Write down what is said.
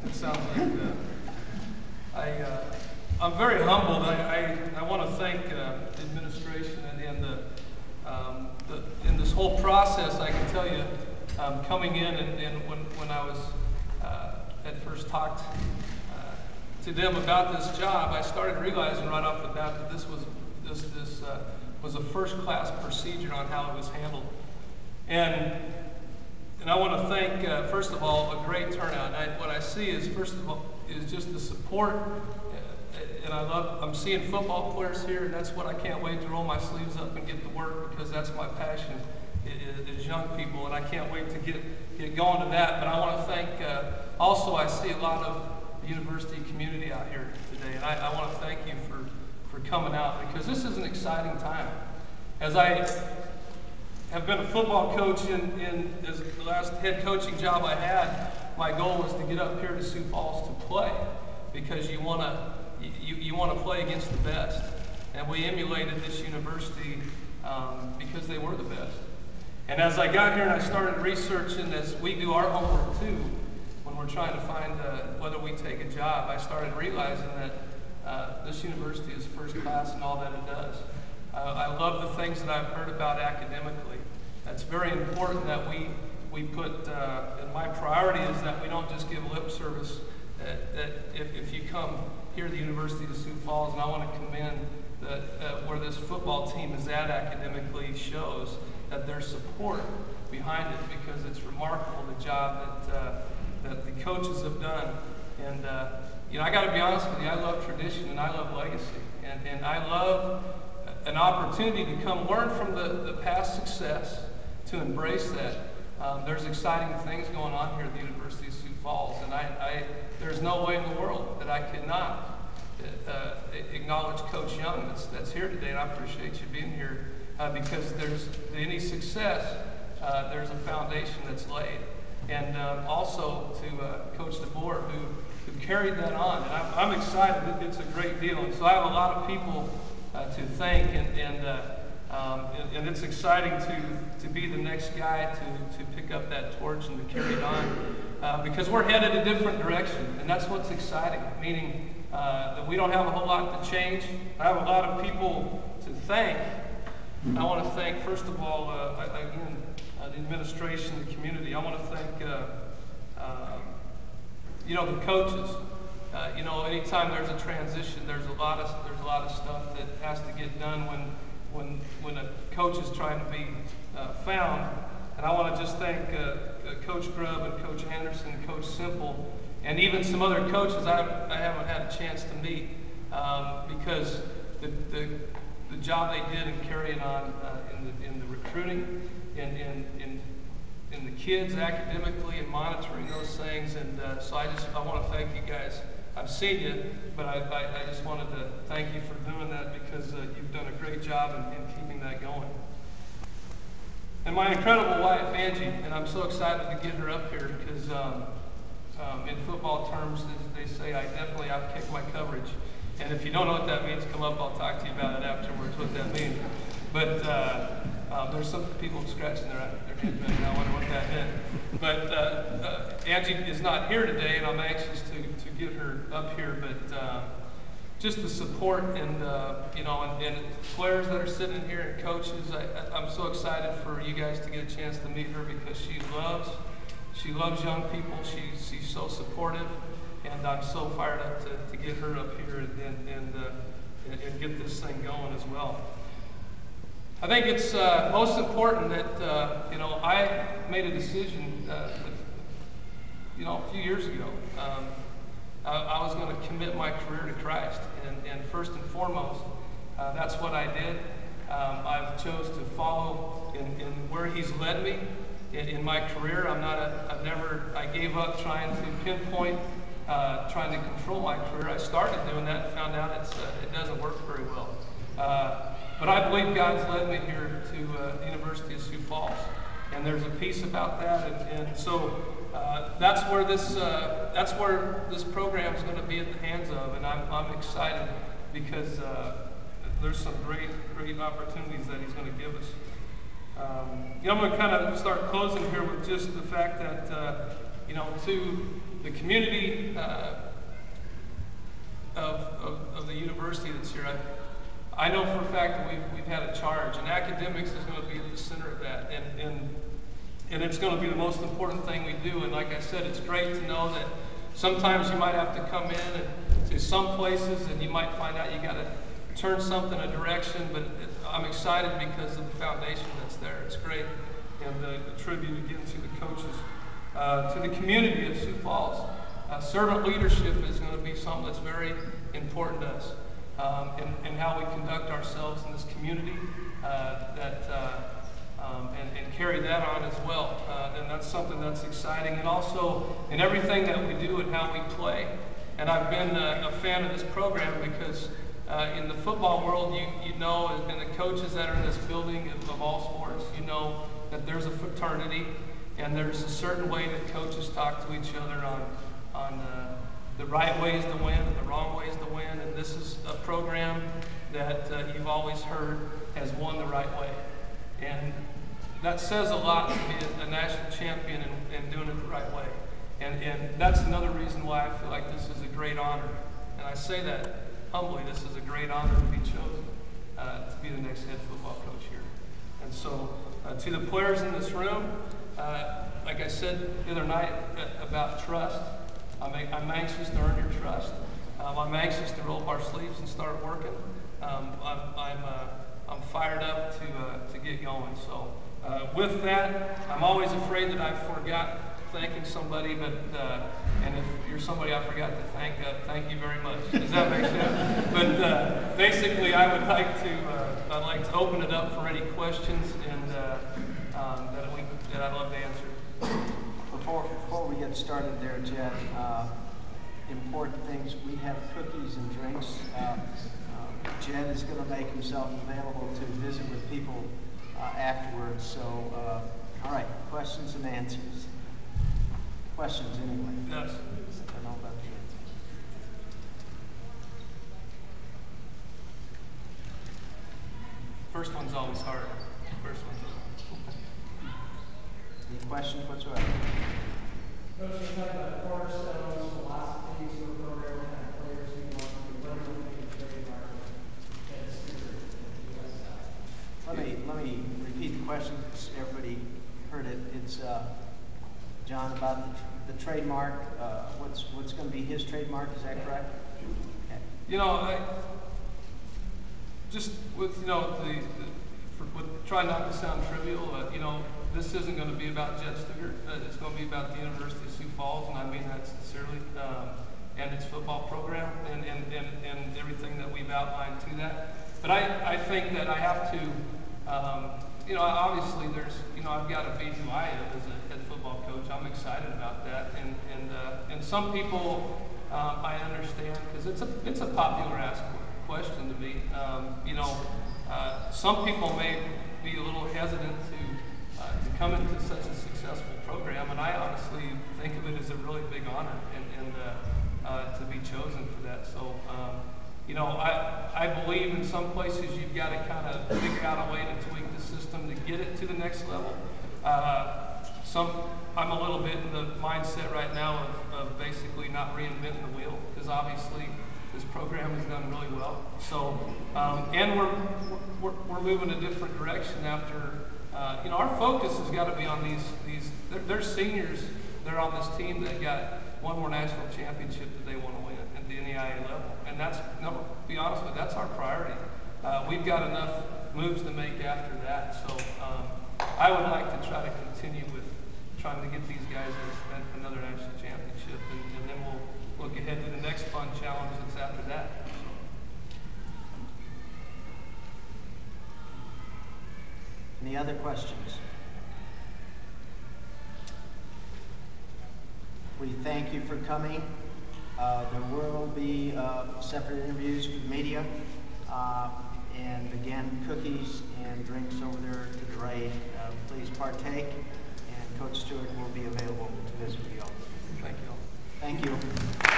It sounds like I'm very humbled. I want to thank the administration and in this whole process. I can tell you, coming in and when I was at first talked to them about this job, I started realizing right off the bat that this was a first-class procedure on how it was handled. And I want to thank, first of all, a great turnout. What I see is, first of all, is just the support. And I'm seeing football players here, and that's what I can't wait to roll my sleeves up and get to work, because that's my passion, is young people, and I can't wait to get going to that. But I want to thank, also I see a lot of the university community out here today, and I want to thank you for coming out, because this is an exciting time. As I have been a football coach as the last head coaching job I had, my goal was to get up here to Sioux Falls to play, because you want to play against the best. And we emulated this university because they were the best. And as I got here and I started researching, as we do our homework too, when we're trying to find whether we take a job, I started realizing that this university is first class in all that it does. I love the things that I've heard about academically. That's very important that we put, and my priority is that we don't just give lip service, that if you come here to the University of Sioux Falls, and I want to commend where this football team is at academically, shows that there's support behind it, because it's remarkable the job that the coaches have done. And I got to be honest with you, I love tradition and I love legacy, and I love an opportunity to come learn from the past success, to embrace that. There's exciting things going on here at the University of Sioux Falls, and there's no way in the world that I could not acknowledge Coach Young that's here today, and I appreciate you being here, because there's any success, there's a foundation that's laid. And also to Coach DeBoer, who carried that on, and I'm excited. It's a great deal, and so I have a lot of people to thank, and it's exciting to be the next guy to pick up that torch and to carry it on, because we're headed a different direction, and that's what's exciting, meaning that we don't have a whole lot to change. I have a lot of people to thank. I want to thank, first of all, again, the administration, the community. I want to thank the coaches. Anytime there's a transition, there's a lot of stuff that has to get done when a coach is trying to be found. And I want to just thank Coach Grubb and Coach Anderson, Coach Simple, and even some other coaches I haven't had a chance to meet, because the job they did in carrying on in the recruiting, in the kids academically, and monitoring those things. And so I want to thank you guys. I've seen you, but I just wanted to thank you for doing that, because you've done a great job in keeping that going. And my incredible wife, Angie, and I'm so excited to get her up here, because in football terms, they say I've kicked my coverage. And if you don't know what that means, come up, I'll talk to you about it afterwards, what that means. But there's some people scratching their head right now, wondering what that meant. But Angie is not here today, and I'm anxious to get her up here. But just the support and players that are sitting in here and coaches, I'm so excited for you guys to get a chance to meet her, because she loves young people. She's so supportive, and I'm so fired up to get her up here and get this thing going as well. I think it's most important that I made a decision a few years ago. I was going to commit my career to Christ, and first and foremost, that's what I did. I've chose to follow in where He's led me in my career. I gave up trying to pinpoint, trying to control my career. I started doing that and found out it doesn't work very well. But I believe God's led me here to the University of Sioux Falls, and there's a piece about that, and so that's where this program is going to be at the hands of, and I'm excited, because there's some great opportunities that He's going to give us. I'm going to kind of start closing here with just the fact that to the community of the university that's here. I know for a fact that we've had a charge, and academics is going to be at the center of that, and it's going to be the most important thing we do. And like I said, it's great to know that sometimes you might have to come in and to some places, and you might find out you got to turn something a direction. But I'm excited because of the foundation that's there. It's great, and the tribute again to the coaches, to the community of Sioux Falls. Servant leadership is going to be something that's very important to us, and how we conduct ourselves in this community, and carry that on as well. And that's something that's exciting. And also in everything that we do and how we play. And I've been a fan of this program because in the football world, you know, and the coaches that are in this building of all sports, you know that there's a fraternity, and there's a certain way that coaches talk to each other on the right ways to win and the wrong ways to win. And this is a program that you've always heard has won the right way. And that says a lot to be a national champion and doing it the right way. And that's another reason why I feel like this is a great honor. And I say that humbly, this is a great honor to be chosen to be the next head football coach here. And so to the players in this room, like I said the other night about trust, I'm anxious to earn your trust. I'm anxious to roll up our sleeves and start working. I'm fired up to get going. So with that, I'm always afraid that I forgot thanking somebody, but and if you're somebody I forgot to thank you very much. Does that make sense? But basically, I'd like to open it up for any questions and that I'd love to answer. Before we get started there, Jed, important things. We have cookies and drinks. Jed is going to make himself available to visit with people afterwards. So, all right, questions and answers. Questions anyway. Yes. I know about the answers. First one's always hard. First one's always. Any questions whatsoever? Coach, you talked about cornerstones, philosophies, your program, what kind of players you want to be, what do you think of trademark Jed Stugart in the USF? Let me repeat the question so everybody heard it. It's John about the trademark. What's going to be his trademark? Is that correct? Okay. You know, just with try not to sound trivial. You know, this isn't going to be about Jed Stugart. It's going to be about the University of Sioux Falls, and I mean that sincerely, and its football program, and everything that we've outlined to that. But I think that I have to, you know, obviously I've got to be who I am as a head football coach. I'm excited about that, and some people I understand because it's a popular asked question to me. You know, some people may be a little hesitant to come into such a successful program, and I honestly think of it as a really big honor and to be chosen for that. So, you know, I believe in some places you've got to kind of figure out a way to tweak the system to get it to the next level. I'm a little bit in the mindset right now of basically not reinventing the wheel, because obviously this program has done really well. So, and we're moving a different direction after. You know, our focus has got to be on these. There's seniors that are on this team that got one more national championship that they want to win at the NCAA level, and that's, no, to be honest with you, that's our priority. We've got enough moves to make after that, so I would like to try to continue with trying to get these guys another national championship, and then we'll look ahead to the next fun challenge that's after that. Any other questions? We thank you for coming. There will be separate interviews with the media. And again, cookies and drinks over there to the right. Please partake. And Coach Stugart will be available to visit with you all. Thank you all. Thank you.